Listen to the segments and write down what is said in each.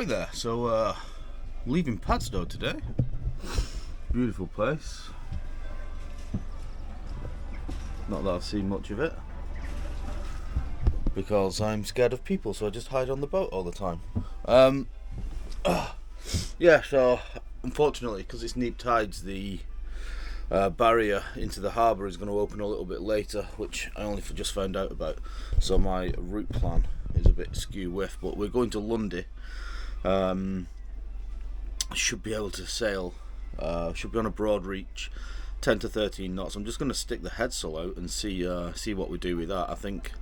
Ahoy there. So leaving Padstow today. Beautiful place. Not that I've seen much of it, because I'm scared of people, so I just hide on the boat all the time. Yeah, so unfortunately, because it's neap tides, the barrier into the harbour is going to open a little bit later, which I only just found out about. So my route plan is a bit skew-whiff, but we're going to Lundy. Should be able to sail, should be on a broad reach, 10 to 13 knots. I'm just going to stick the headsail out and see what we do with that. I think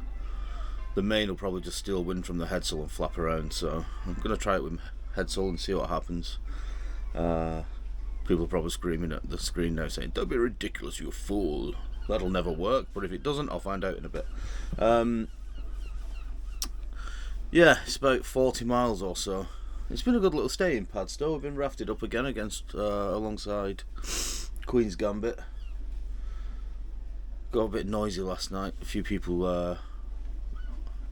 the main will probably just steal wind from the headsail and flap around, so I'm going to try it with headsail and see what happens. People are probably screaming at the screen now saying, "Don't be ridiculous, you fool." That'll never work, but if it doesn't, I'll find out in a bit. Yeah, it's about 40 miles or so. It's been a good little stay in Padstow. We've been rafted up again against alongside Queen's Gambit. Got a bit noisy last night. A few people a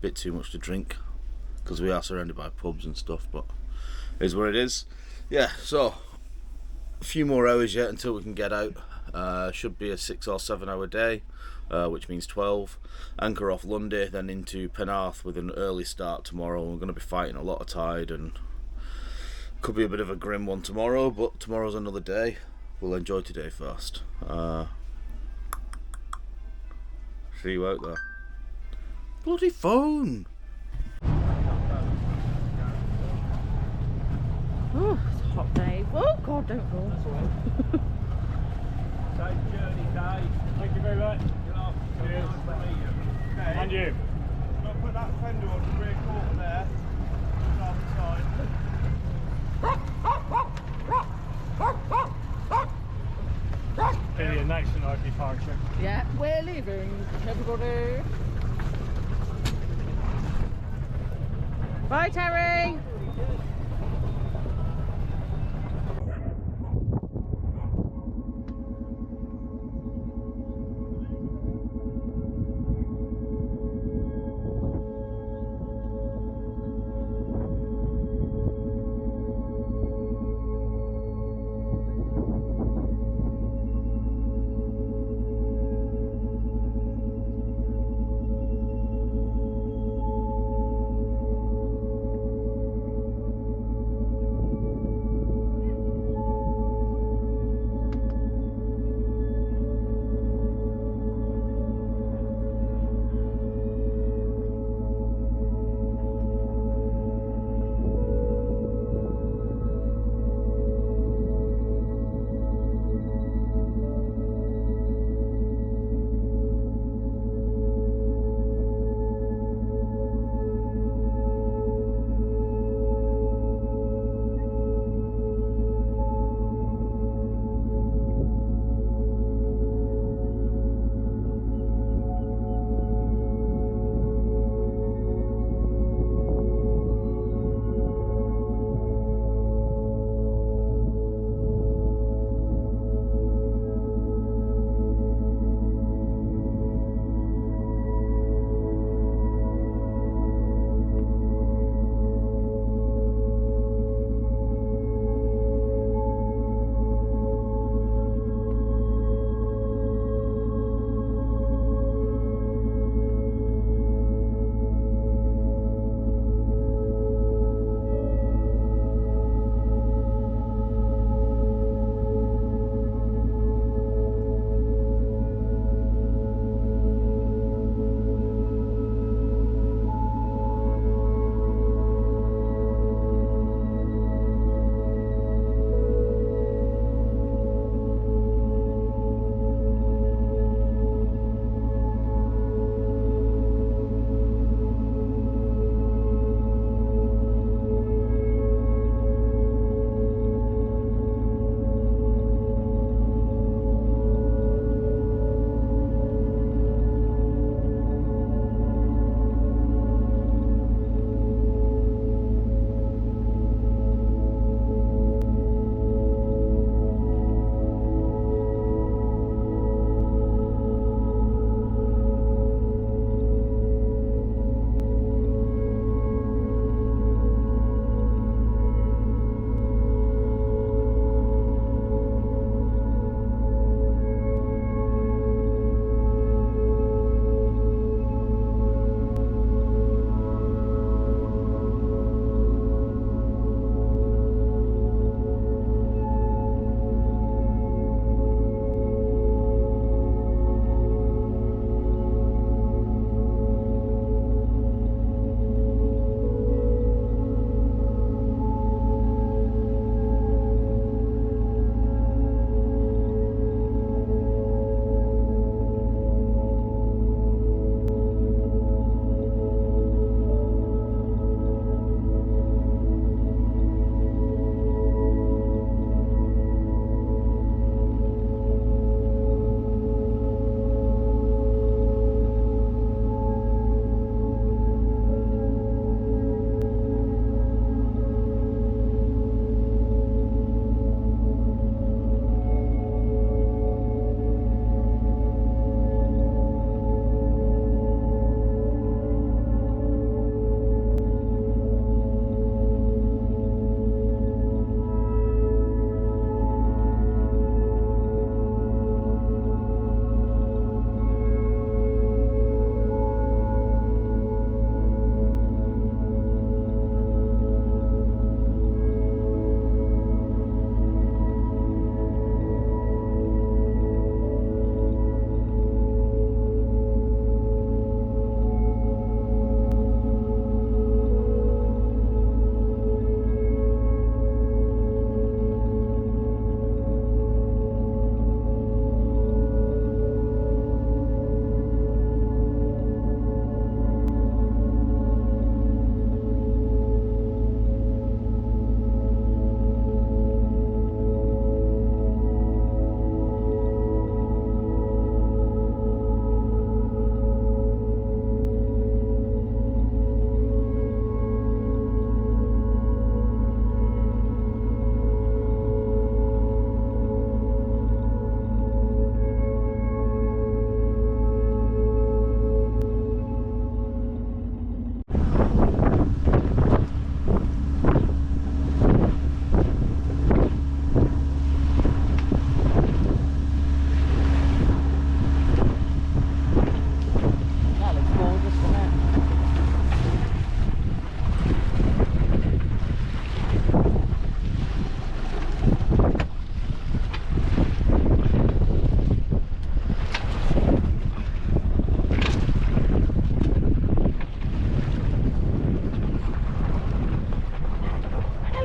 bit too much to drink, because we are surrounded by pubs and stuff, but it is what it is. Yeah, so a few more hours yet until we can get out. Should be a 6 or 7 hour day, which means 12. Anchor off Lundy, then into Penarth with an early start tomorrow. We're going to be fighting a lot of tide, and could be a bit of a grim one tomorrow, but tomorrow's another day. We'll enjoy today first. See you out there. Bloody phone! Oh, it's a hot day. Oh God, don't fall. Safe journey, Dave. Thank you very much. Cheers. And you. I'll put that fender on the rear quarter there. On the side. Be a nice and hard departure. Yeah, we're leaving, everybody. Bye, Terry.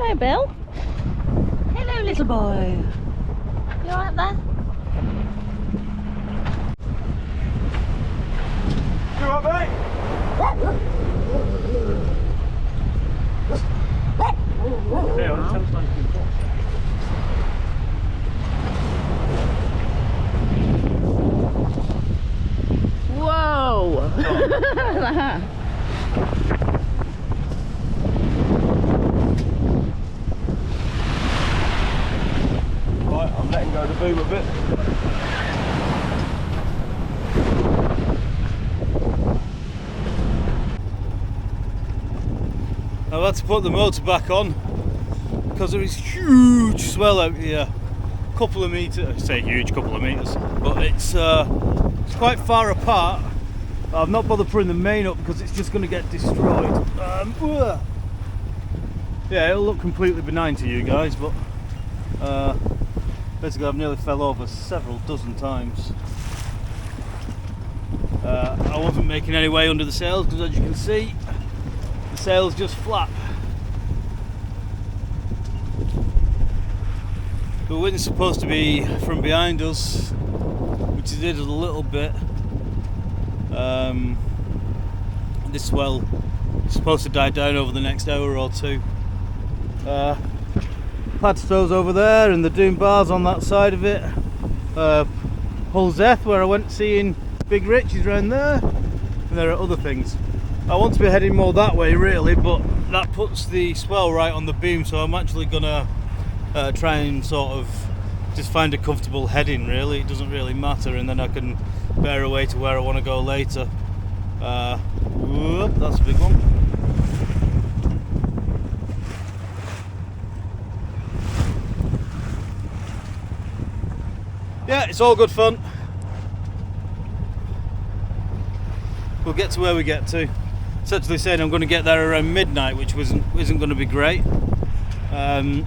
Hello, Bill. Hello, little boy. You alright there? You alright, mate? Yeah, on the telephone. Whoa! Right, I'm letting go of the boom a bit. I've had to put the motor back on because there is huge swell out here. Couple of metres, I say huge, couple of metres, but it's quite far apart. I've not bothered putting the main up because it's just going to get destroyed. Yeah, it'll look completely benign to you guys, but basically I've nearly fell over several dozen times. I wasn't making any way under the sails because, as you can see, the sails just flap. The wind's supposed to be from behind us, which it did a little bit. This swell is supposed to die down over the next hour or two. Padstow's over there and the Doom Bar's on that side of it. Hull Zeth, where I went seeing Big Rich, is around there. And there are other things. I want to be heading more that way really, but that puts the swell right on the beam, so I'm actually gonna try and sort of just find a comfortable heading really. It doesn't really matter, and then I can bear away to where I want to go later. Whoop, that's a big one. Yeah, it's all good fun. We'll get to where we get to. It's actually saying I'm going to get there around midnight, which isn't going to be great. The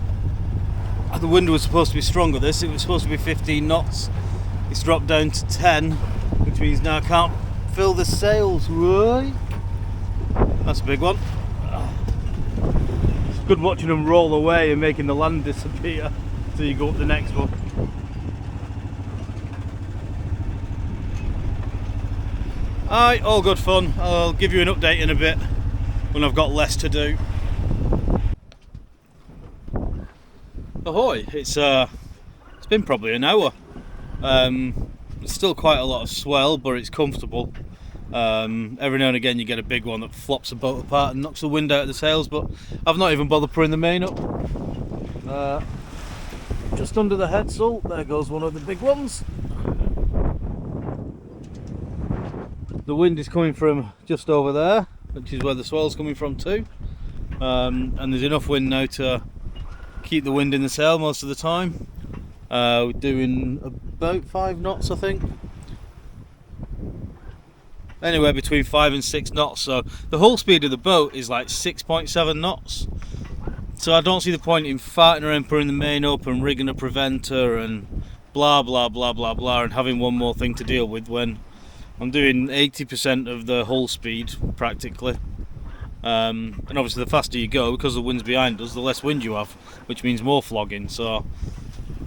wind was supposed to be stronger. It was supposed to be 15 knots. It's dropped down to 10, which means now I can't fill the sails. Right? That's a big one. It's good watching them roll away and making the land disappear until you go up the next one. Alright, all good fun. I'll give you an update in a bit when I've got less to do. Ahoy! It's been probably an hour. It's still quite a lot of swell, but it's comfortable. Every now and again you get a big one that flops a boat apart and knocks the wind out of the sails, but I've not even bothered putting the main up. Just under the headsail, there goes one of the big ones. The wind is coming from just over there, which is where the swell's coming from too. And there's enough wind now to keep the wind in the sail most of the time. We're doing about 5 knots, I think. Anywhere between 5 and 6 knots. So the whole speed of the boat is like 6.7 knots. So I don't see the point in farting around putting the main up and rigging a preventer and blah blah blah blah blah and having one more thing to deal with when I'm doing 80% of the hull speed practically. And obviously the faster you go, because the wind's behind us, the less wind you have, which means more flogging. So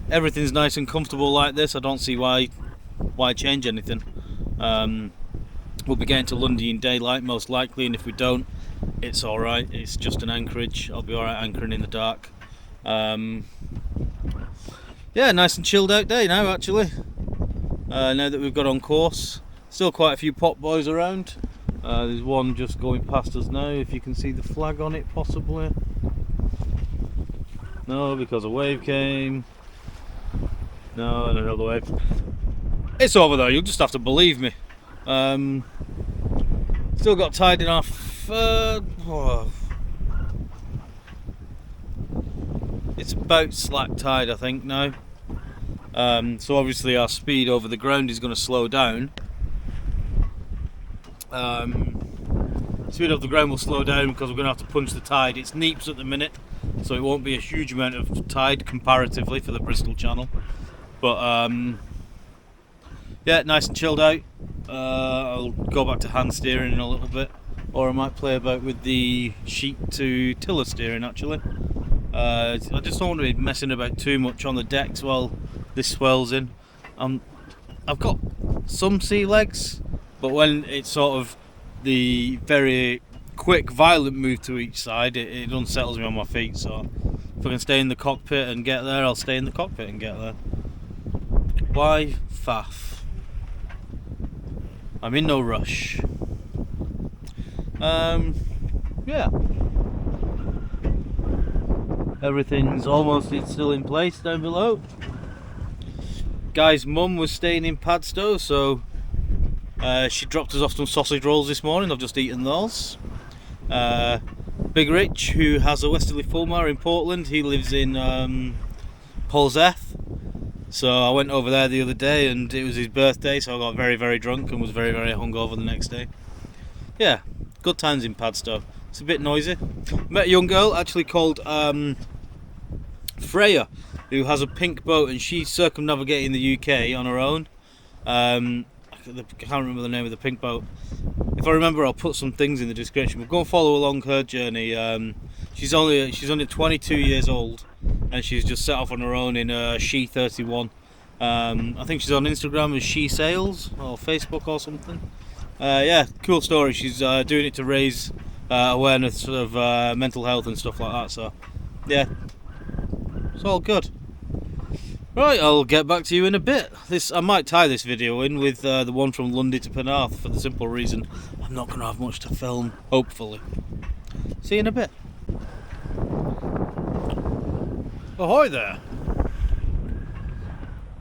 everything's nice and comfortable like this. I don't see why change anything. We'll be getting to Lundy in daylight most likely, and if we don't, it's alright. It's just an anchorage. I'll be alright anchoring in the dark. Yeah, nice and chilled out day now actually. Now that we've got on course. Still quite a few pot boys around. There's one just going past us now, if you can see the flag on it possibly. No, because a wave came. No, and another wave. It's over there, you'll just have to believe me. Still got tide in our it's about slack tide I think now. So obviously our speed over the ground is going to slow down. Speed off the ground will slow down because we're going to have to punch the tide. It's neaps at the minute, so it won't be a huge amount of tide comparatively for the Bristol Channel. But yeah, nice and chilled out. I'll go back to hand steering in a little bit, or I might play about with the sheet to tiller steering actually. I just don't want to be messing about too much on the decks while this swells in. I've got some sea legs, but when it's sort of the very quick, violent move to each side, it unsettles me on my feet. So if I can stay in the cockpit and get there, I'll stay in the cockpit and get there. Why faff? I'm in no rush. Yeah. Everything's almost still in place down below. Guy's mum was staying in Padstow, so she dropped us off some sausage rolls this morning. I've just eaten those. Big Rich, who has a Westerly Fulmar in Portland, he lives in Polzeth. So I went over there the other day and it was his birthday, so I got very, very drunk and was very, very hungover the next day. Yeah, good times in Padstow. It's a bit noisy. Met a young girl actually called Freya, who has a pink boat, and she's circumnavigating the UK on her own. I can't remember the name of the pink boat. If I remember, I'll put some things in the description. We'll go and follow along her journey. She's only 22 years old, and she's just set off on her own in She 31. I think she's on Instagram as She Sails or Facebook or something. Yeah, cool story. She's doing it to raise awareness of mental health and stuff like that. So yeah, it's all good. Right, I'll get back to you in a bit. I might tie this video in with the one from Lundy to Penarth, for the simple reason I'm not going to have much to film, hopefully. See you in a bit. Ahoy there.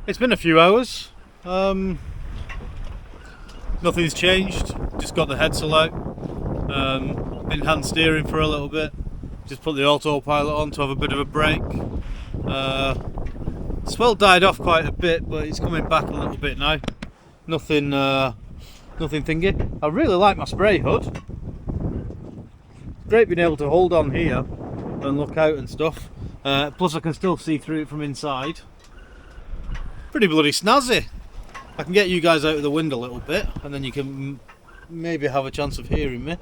It's been a few hours. Nothing's changed. Just got the headsail out. Been hand steering for a little bit. Just put the autopilot on to have a bit of a break. Swell died off quite a bit, but it's coming back a little bit now. Nothing thingy. I really like my spray hood. Great being able to hold on here and look out and stuff. Plus I can still see through it from inside. Pretty bloody snazzy. I can get you guys out of the wind a little bit, and then you can maybe have a chance of hearing me.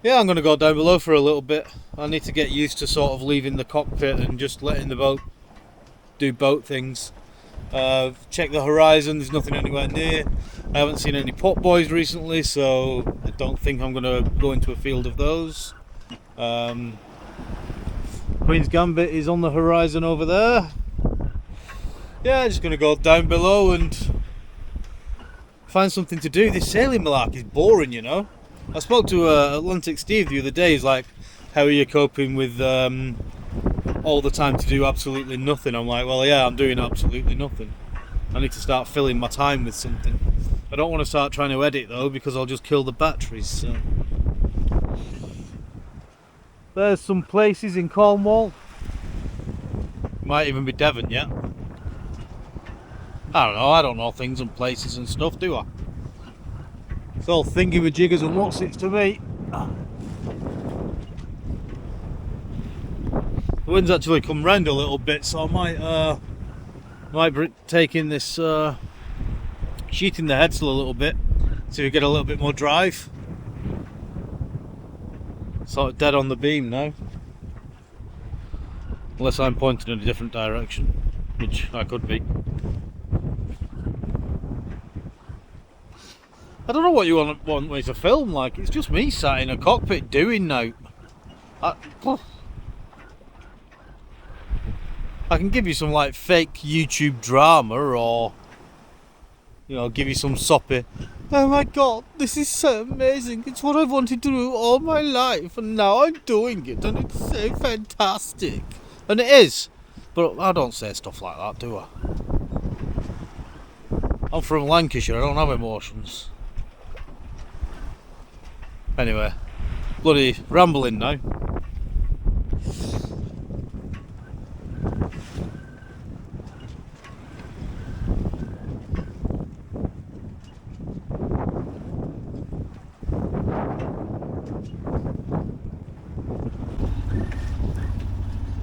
Yeah, I'm going to go down below for a little bit. I need to get used to sort of leaving the cockpit and just letting the boat do boat things. Check the horizon, there's nothing anywhere near. I haven't seen any pot boys recently, so I don't think I'm going to go into a field of those. Queen's Gambit is on the horizon over there. Yeah, just going to go down below and find something to do. This sailing malark is boring, you know. I spoke to Atlantic Steve the other day. He's like, how are you coping with all the time to do absolutely nothing? I'm like, well, yeah, I'm doing absolutely nothing. I need to start filling my time with something. I don't want to start trying to edit though, because I'll just kill the batteries. So. There's some places in Cornwall. Might even be Devon yet. I don't know things and places and stuff, do I? It's all thingy with jiggers and what's it to me. The wind's actually come round a little bit, so I might take in this sheet in the headsail a little bit, so we get a little bit more drive. Sort of dead on the beam now, unless I'm pointing in a different direction, which I could be. I don't know what you want me to film, like, it's just me sat in a cockpit doing now. I can give you some like fake YouTube drama, or you know, give you some soppy, oh my god, this is so amazing, it's what I've wanted to do all my life and now I'm doing it and it's so fantastic. And it is, but I don't say stuff like that, do I? I'm from Lancashire, I don't have emotions. Anyway, bloody rambling now.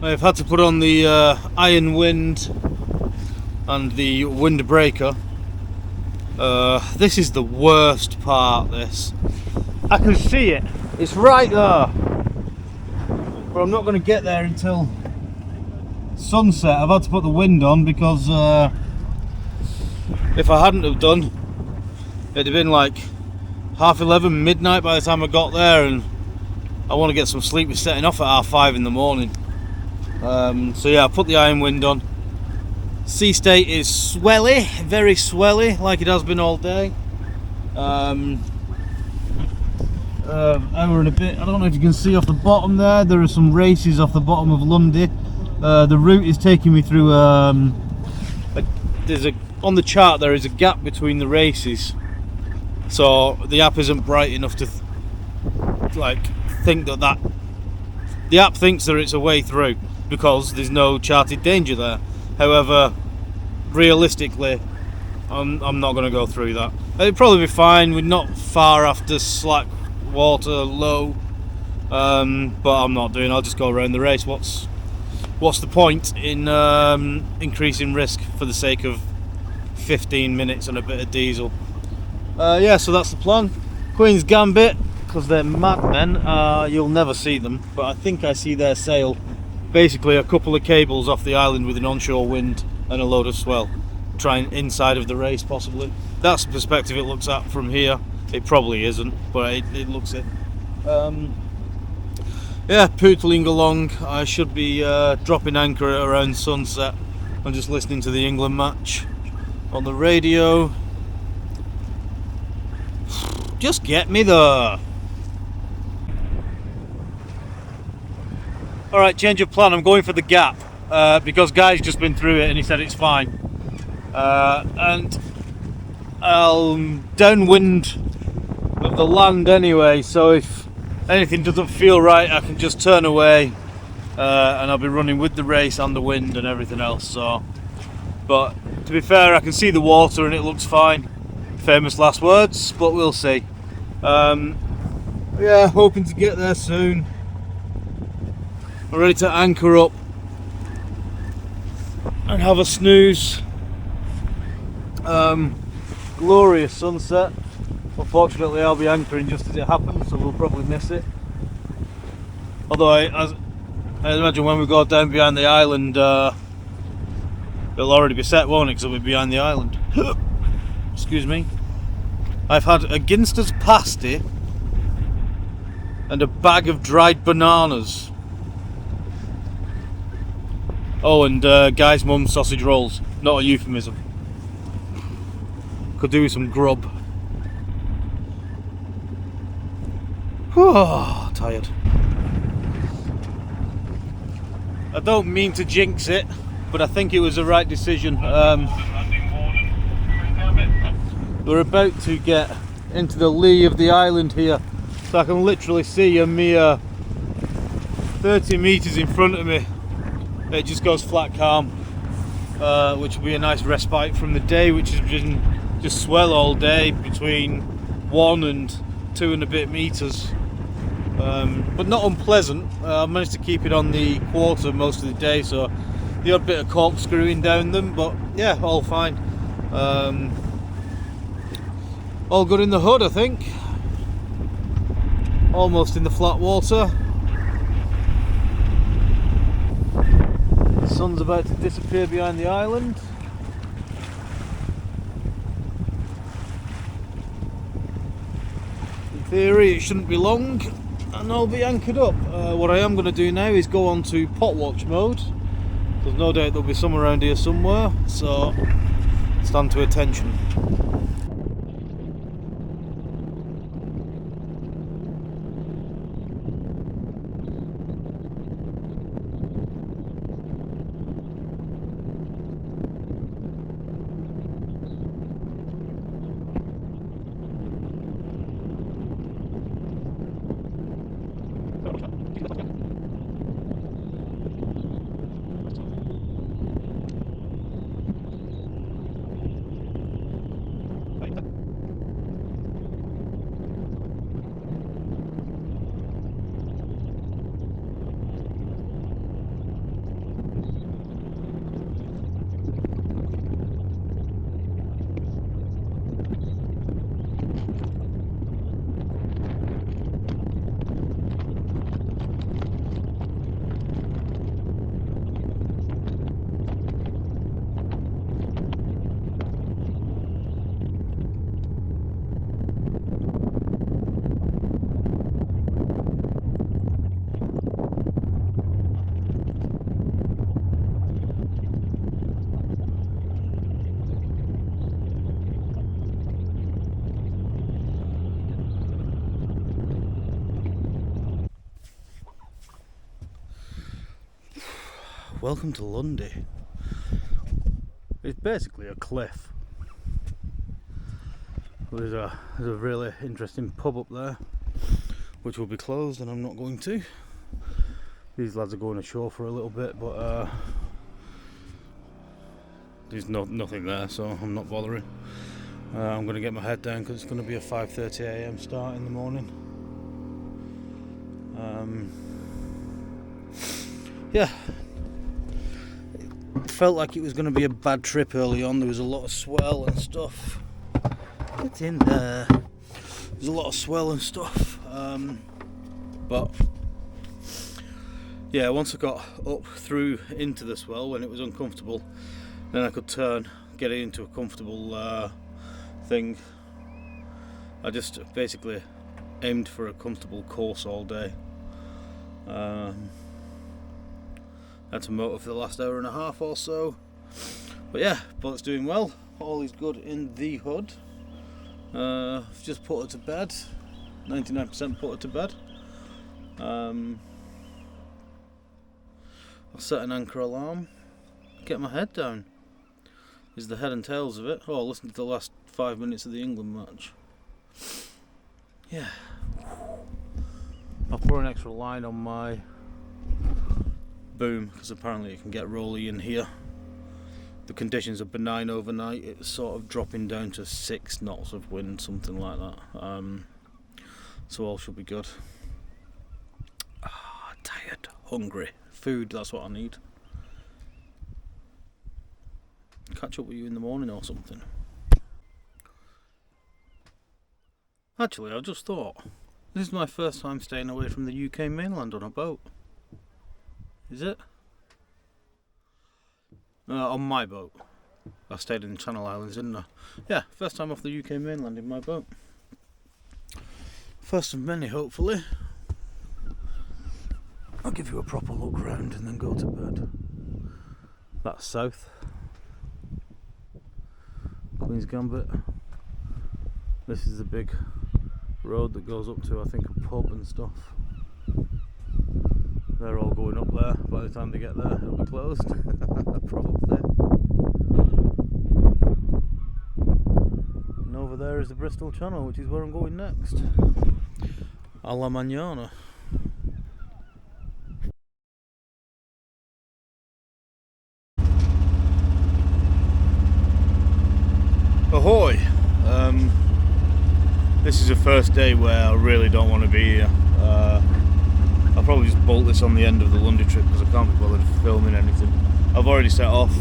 I've had to put on the iron wind and the windbreaker. This is the worst part, this. I can see it. It's right there. but I'm not going to get there until sunset. I've had to put the wind on because if I hadn't have done, it'd have been like 11:30, midnight by the time I got there, and I want to get some sleep. We're setting off at 5:30 in the morning. So yeah, I put the iron wind on. Sea state is swelly, very swelly, like it has been all day. Hour and a bit. I don't know if you can see off the bottom there are some races off the bottom of Lundy. The route is taking me through on the chart there is a gap between the races, so the app isn't bright enough to think that the app thinks that it's a way through because there's no charted danger there. However, realistically, I'm not going to go through that. It'll probably be fine. We're not far after slack water low, but I'm not doing. I'll just go around the race. What's the point in increasing risk for the sake of 15 minutes and a bit of diesel? Yeah, so that's the plan. Queen's Gambit, because they're madmen. You'll never see them, but I think I see their sail. Basically a couple of cables off the island with an onshore wind and a load of swell, trying inside of the race possibly. That's the perspective it looks at from here. It probably isn't, but it looks it. Yeah, pootling along. I should be dropping anchor at around sunset. I'm just listening to the England match on the radio. Just get me there. Alright, change of plan. I'm going for the gap because Guy's just been through it and he said it's fine. And I'll downwind of the land anyway, so if anything doesn't feel right I can just turn away and I'll be running with the race and the wind and everything else. So, but to be fair, I can see the water and it looks fine. Famous last words, but we'll see. Yeah, hoping to get there soon. I'm ready to anchor up and have a snooze. Glorious sunset. Unfortunately I'll be anchoring just as it happens, so we'll probably miss it. Although I imagine when we go down behind the island, it'll already be set, won't it, because it'll be behind the island. Excuse me. I've had a Ginster's pasty and a bag of dried bananas. Oh, and Guy's mum's sausage rolls. Not a euphemism. Could do with some grub. Oh, tired. I don't mean to jinx it, but I think it was the right decision. We're about to get into the lee of the island here, so I can literally see a mere 30 metres in front of me. It just goes flat calm, which will be a nice respite from the day, which has been just swell all day between 1 and 2 and a bit metres, but not unpleasant. I managed to keep it on the quarter most of the day, so the odd bit of corkscrewing down them, but yeah, all fine. All good in the hood, I think. Almost in the flat water. The sun's about to disappear behind the island. In theory it shouldn't be long and I'll be anchored up. What I am going to do now is go on to pot watch mode. There's no doubt there'll be some around here somewhere, so stand to attention. welcome to Lundy. It's basically a cliff. There's a really interesting pub up there, which will be closed, and I'm not going to. These lads are going ashore for a little bit, but there's nothing there, so I'm not bothering. I'm going to get my head down because it's going to be a 5:30 AM start in the morning. Yeah, it felt like it was going to be a bad trip early on. There was a lot of swell and stuff. Get in there. There's a lot of swell and stuff, but yeah, once I got up through into the swell when it was uncomfortable, then I could turn, get it into a comfortable thing. I just basically aimed for a comfortable course all day. Had to motor for the last hour and a half or so, but yeah, boat's doing well. All is good in the hood. I've just put her to bed, 99% put her to bed. I'll set an anchor alarm, get my head down. Is the head and tails of it. Oh, listen to the last 5 minutes of the England match. Yeah. I'll put an extra line on my boom because apparently it can get rolly in here. The conditions are benign overnight. It's sort of dropping down to 6 knots of wind, something like that. So all should be good. Tired, hungry, food, that's what I need. Catch up with you in the morning or something. Actually, I just thought, this is my first time staying away from the UK mainland on a boat. Is it? On my boat. I stayed in the Channel Islands, didn't I? Yeah, first time off the UK mainland in my boat. First of many, hopefully. I'll give you a proper look round and then go to bed. That's south. Queen's Gambit. This is the big road that goes up to, I think, a pub and stuff. They're all going up there. By the time they get there, it'll be closed. Probably. And over there is the Bristol Channel, which is where I'm going next. A la mañana. Ahoy! This is the first day where I really don't want to be here. I'll probably just bolt this on the end of the Lundy trip because I can't be bothered filming anything. I've already set off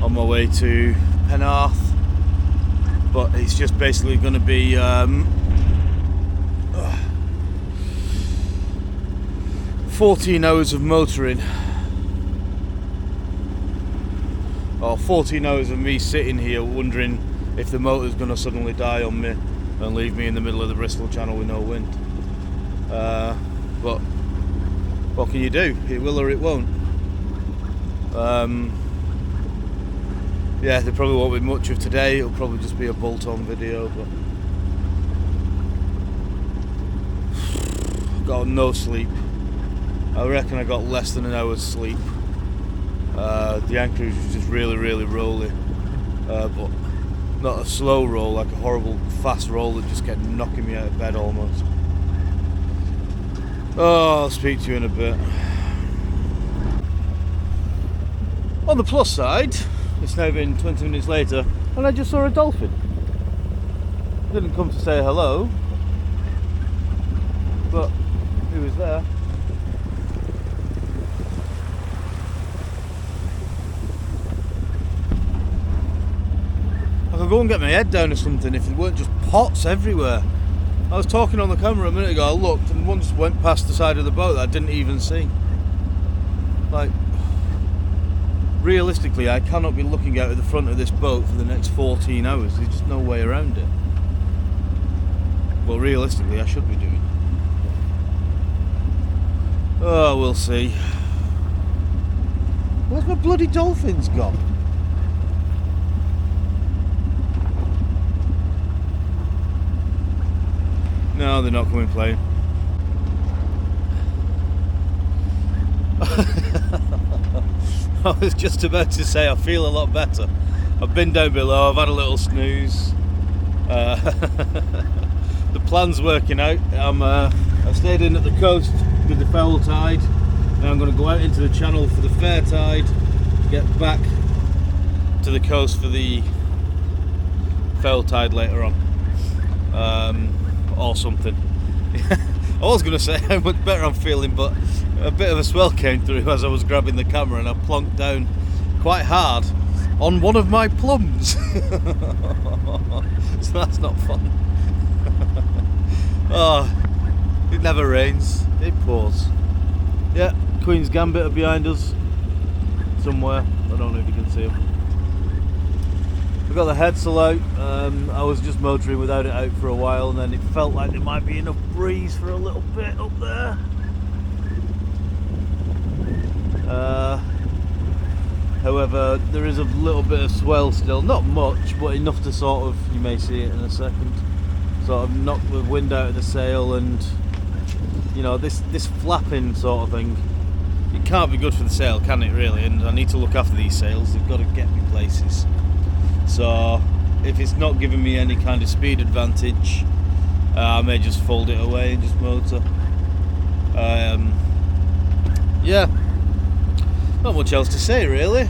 on my way to Penarth, but it's just basically going to be 14 hours of motoring. Or 14 hours of me sitting here wondering if the motor's going to suddenly die on me and leave me in the middle of the Bristol Channel with no wind. But what can you do? It will or it won't. Yeah, there probably won't be much of today. It'll probably just be a bolt-on video. But got no sleep. I reckon I got less than an hour's sleep. The anchorage was just really rolly, but not a slow roll, like a horrible fast roll that just kept knocking me out of bed almost. Oh, I'll speak to you in a bit. On the plus side, it's now been 20 minutes later and I just saw a dolphin. Didn't come to say hello, but he was there. I could go and get my head down or something if it weren't just pots everywhere. I was talking on the camera a minute ago, I looked and one just went past the side of the boat that I didn't even see. Like, realistically, I cannot be looking out of the front of this boat for the next 14 hours. There's just no way around it. Well, realistically, I should be doing. Oh, we'll see. Where's my bloody dolphins gone? No, they're not coming playing. I was just about to say I feel a lot better. I've been down below, I've had a little snooze. The plan's working out. I stayed in at the coast with the foul tide. Now I'm going to go out into the channel for the fair tide, get back to the coast for the foul tide later on. Or something. I was going to say how much better I'm feeling, but a bit of a swell came through as I was grabbing the camera and I plonked down quite hard on one of my plums. So that's not fun. Oh, it never rains, it pours. Yeah, Queen's Gambit are behind us somewhere. I don't know if you can see them. We've got the headsail out. I was just motoring without it out for a while, and then it felt like there might be enough breeze for a little bit up there. However, there is a little bit of swell still, not much, but enough to sort of, you may see it in a second, sort of knock the wind out of the sail, and you know, this flapping sort of thing, it can't be good for the sail, can it really? And I need to look after these sails, they've got to get me places. So if it's not giving me any kind of speed advantage, I may just fold it away and just motor. Yeah, not much else to say really. You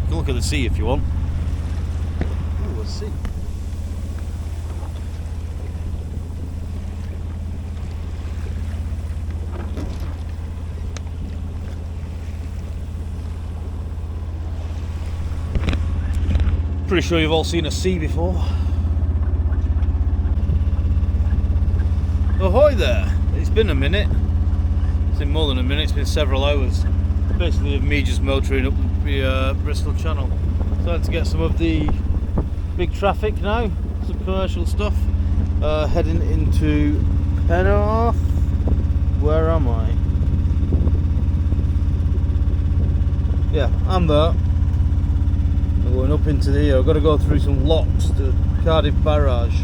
can look at the sea if you want. Ooh, a sea. Pretty sure you've all seen a sea before. Ahoy there! It's been a minute. It's been more than a minute, it's been several hours. Basically of me just motoring up the Bristol Channel. Starting to get some of the big traffic now, some commercial stuff. Heading into Penarth. Where am I? Yeah, I'm there. I'm going up into here. I've got to go through some locks to Cardiff Barrage,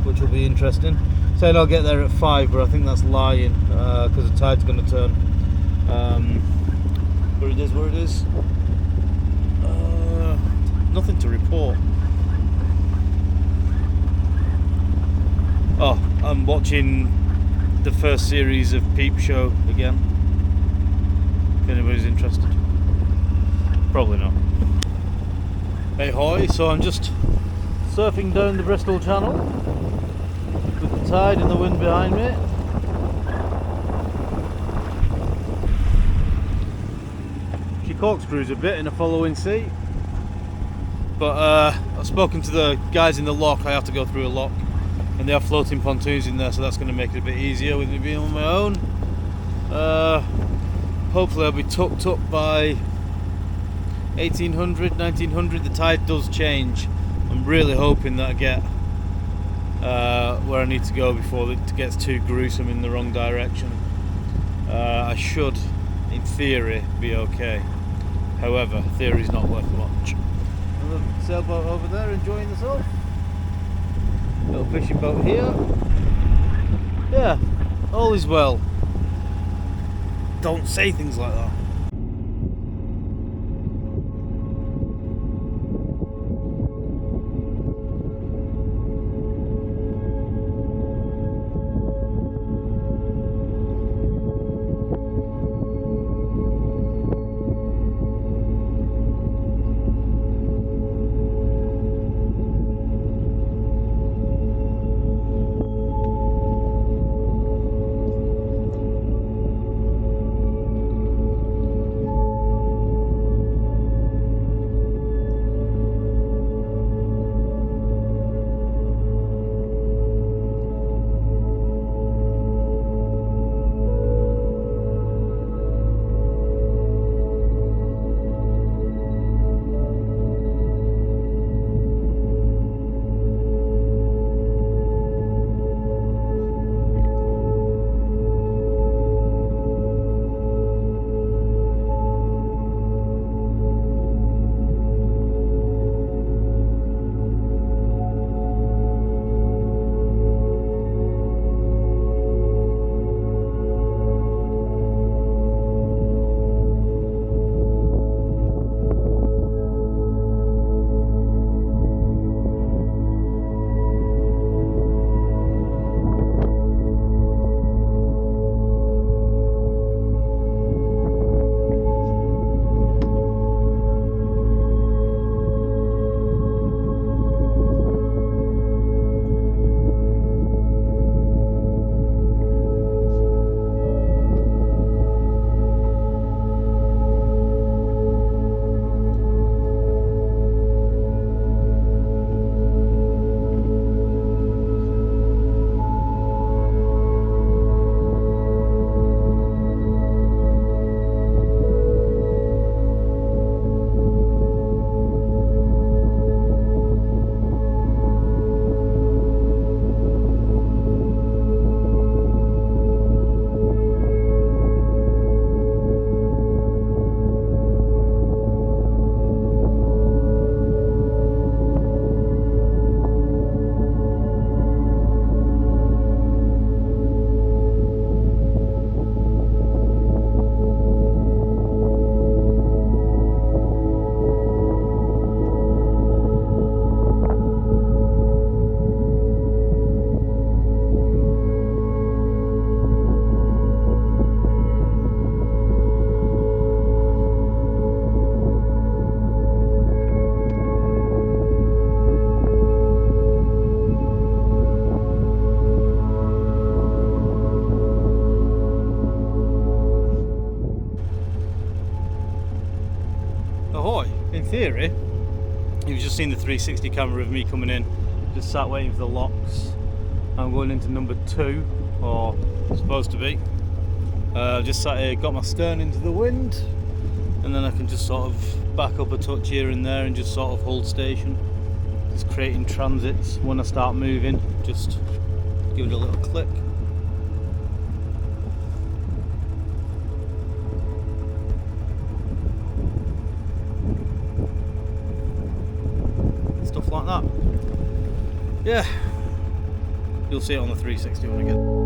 which will be interesting. Saying I'll get there at 5, but I think that's lying because the tide's going to turn. But it is where it is. Nothing to report. Oh, I'm watching the first series of Peep Show again. If anybody's interested. Probably not. Hey hoy, so I'm just surfing down the Bristol Channel with the tide and the wind behind me. She corkscrews a bit in a following sea, but I've spoken to the guys in the lock. I have to go through a lock and they have floating pontoons in there, so that's going to make it a bit easier with me being on my own. Hopefully I'll be tucked up by 1800, 1900. The tide does change. I'm really hoping that I get where I need to go before it gets too gruesome in the wrong direction. I should, in theory, be okay. However, theory's not worth much. Another sailboat over there enjoying the sun. Little fishing boat here. Yeah, all is well. Don't say things like that. theory, you've just seen the 360 camera of me coming in, just sat waiting for the locks. I'm going into number 2, or supposed to be. Just sat here, got my stern into the wind, and then I can just sort of back up a touch here and there and just sort of hold station. Just creating transits when I start moving, just give it a little click. Stuff like that. Yeah, you'll see it on the 360 when I get.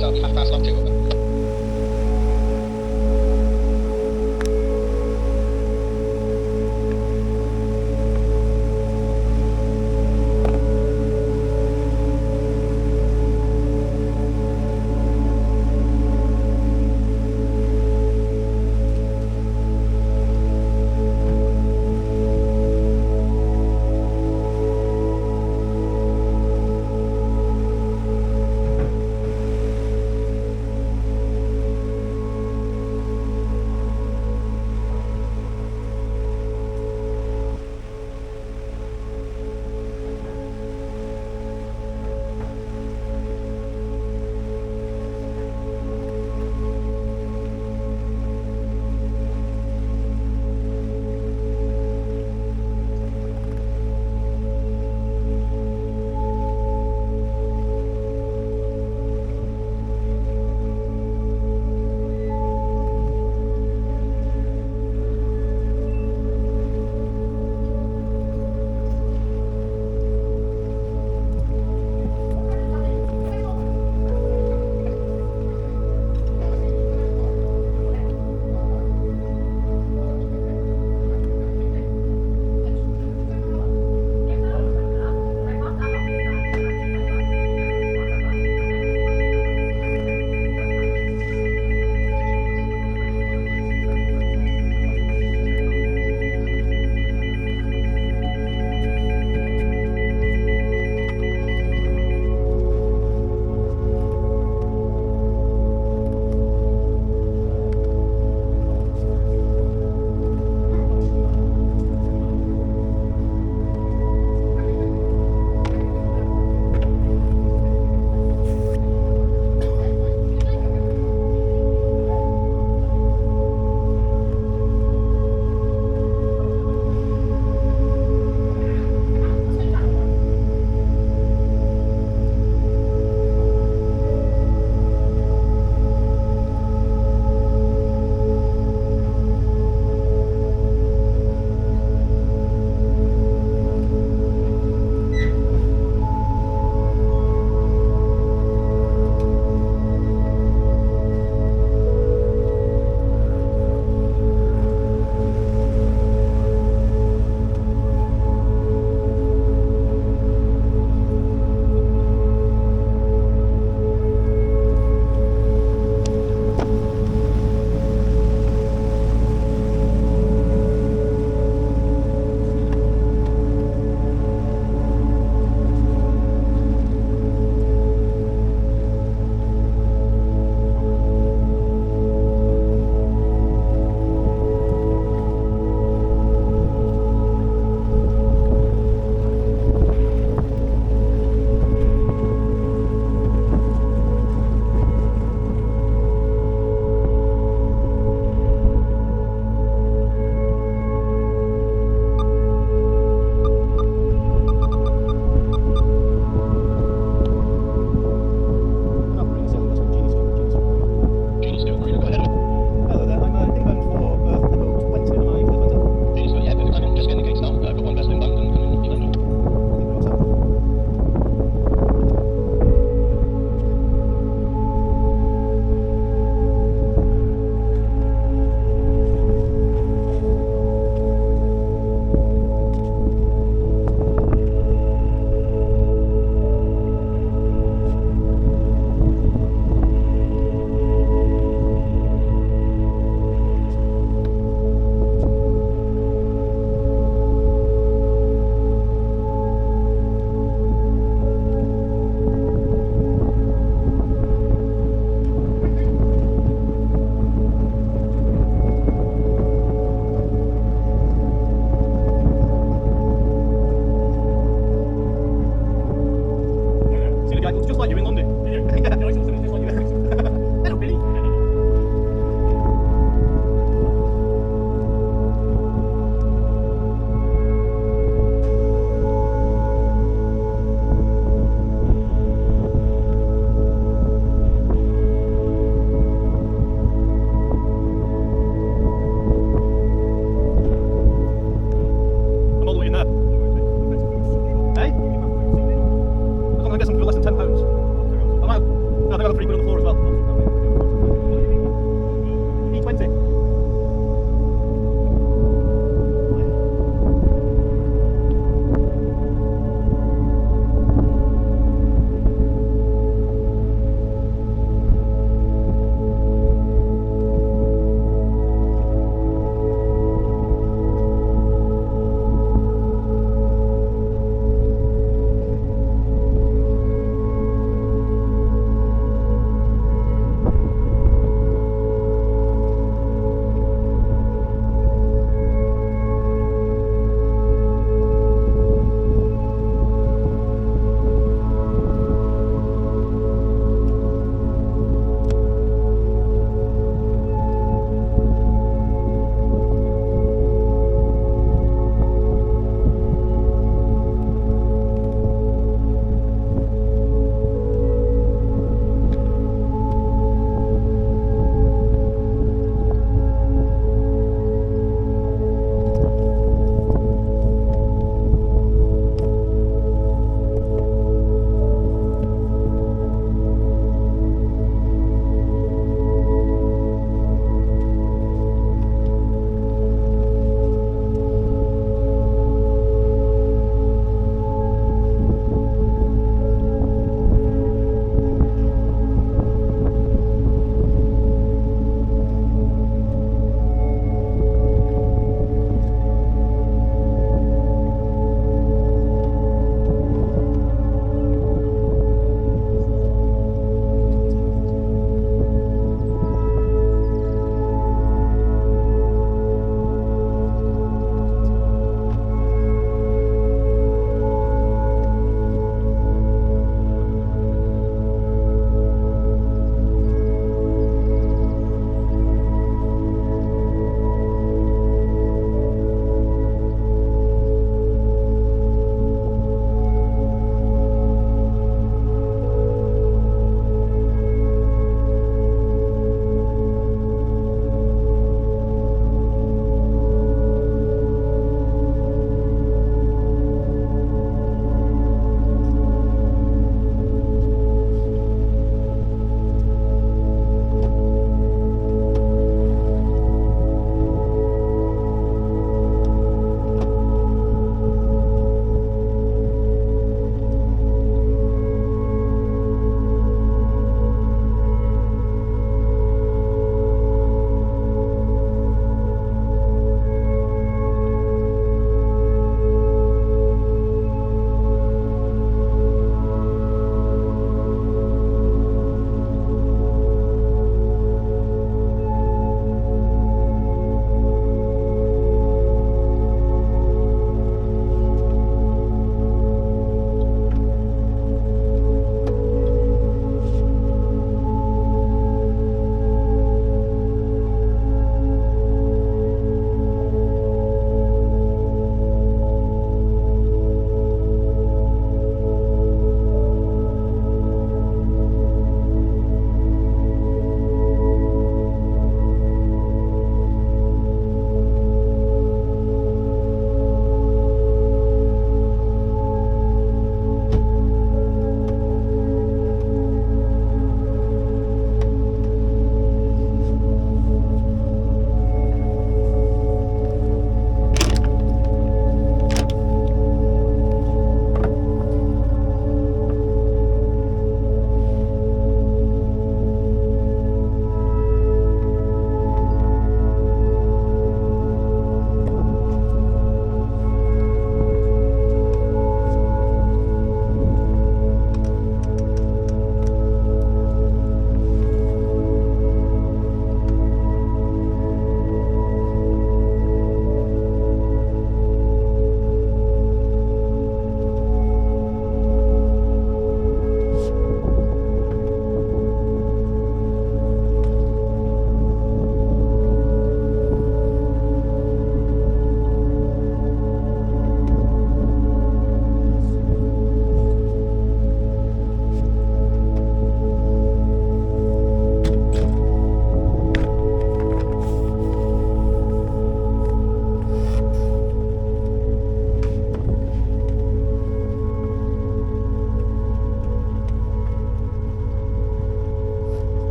Tower, half past log 2, over. door as well. E20.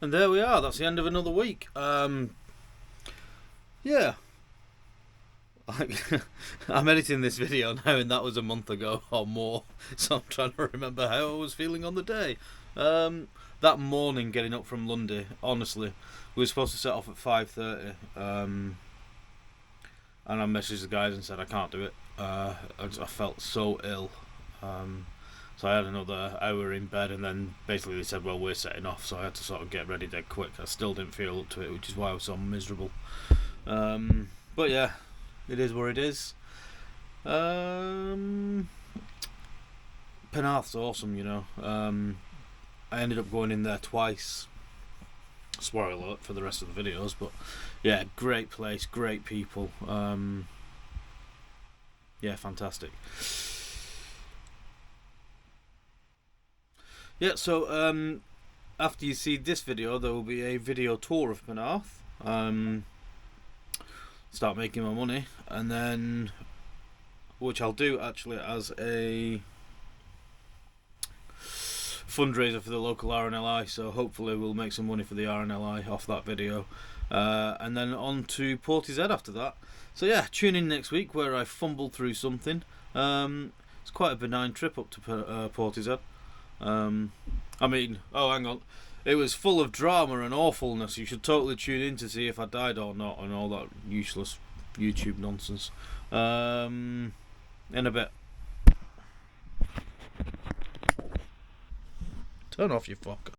And there we are. That's the end of another week. Yeah. I'm editing this video now, and that was a month ago or more, so I'm trying to remember how I was feeling on the day. That morning, getting up from Lundy, honestly, we were supposed to set off at 5:30, and I messaged the guys and said I can't do it. I felt so ill, so I had another hour in bed, and then basically they said, well, we're setting off, so I had to sort of get ready dead quick. I still didn't feel up to it, which is why I was so miserable. But yeah, it is what it is. Penarth's awesome, you know. I ended up going in there twice. Spoiler alert for the rest of the videos, but yeah, great place, great people. Yeah, fantastic. Yeah, so after you see this video, there will be a video tour of Penarth. Start making my money, and then, which I'll do actually as a fundraiser for the local RNLI, so hopefully we'll make some money for the RNLI off that video, and then on to Portishead after that. So yeah, tune in next week where I fumble through something. It's quite a benign trip up to Portishead. I mean, oh hang on, it was full of drama and awfulness. You should totally tune in to see if I died or not and all that useless YouTube nonsense. In a bit. Turn off, you fucker.